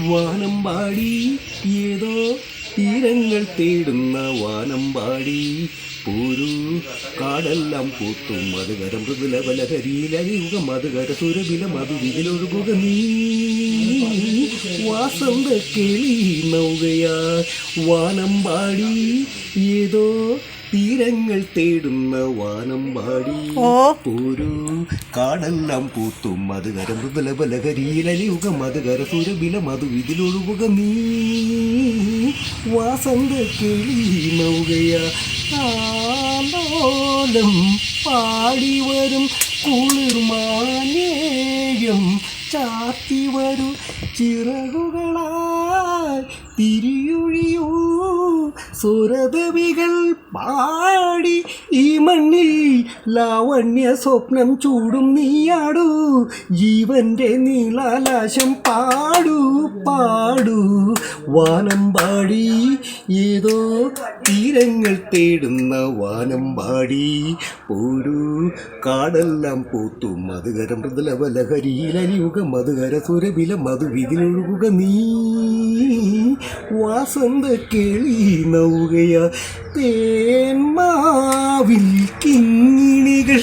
വാനമ്പാടി ഏതോ തീരങ്ങൾ തേടുന്ന വാനമ്പാടി പൂരു കാടെല്ലാം പൂത്തും മധുകര മൃദുല ബലകരിയിലരിയുക മധുകര സുരബില മധുവിലൊഴുകുക നീ വാസന്ത കിളി നൗകയാ വാനമ്പാടി ഏതോ തീരങ്ങൾ തേടുന്ന വാനമ്പാടി പൂരു കാടെല്ലാം പൂത്തും മധുകര മൃദുല ബലകരിയിലരിയുക മധുകര സുരബില മധുവിലൊഴുകുക നീ വാസന്ത കിളി നൗകയാ ആലോലം പാടി വരും കുളിർമാനേയം ചാത്തി വരൂ ചിറകുകളായി തിരിയൊഴിയൂ സുരതവികൾ പാടി ഈ മണ്ണിൽ ലാവണ്യ സ്വപ്നം ചൂടും നീയാടൂ ജീവന്റെ നീലാലാശം പാടൂ പാടൂ വാനമ്പാടി ഏതോ തീരങ്ങൾ തേടുന്ന വാനമ്പാടി പൂരു കാടെല്ലാം പൂത്തു മധുകര മൃദുല ബലഹരിയിലരിയുക മധുകര സുരബില മധുവിതിലൊഴുകുക നീ വാസന്ത കിളി നൗകയ തേന്മാവിൽ കിങ്ങിണികൾ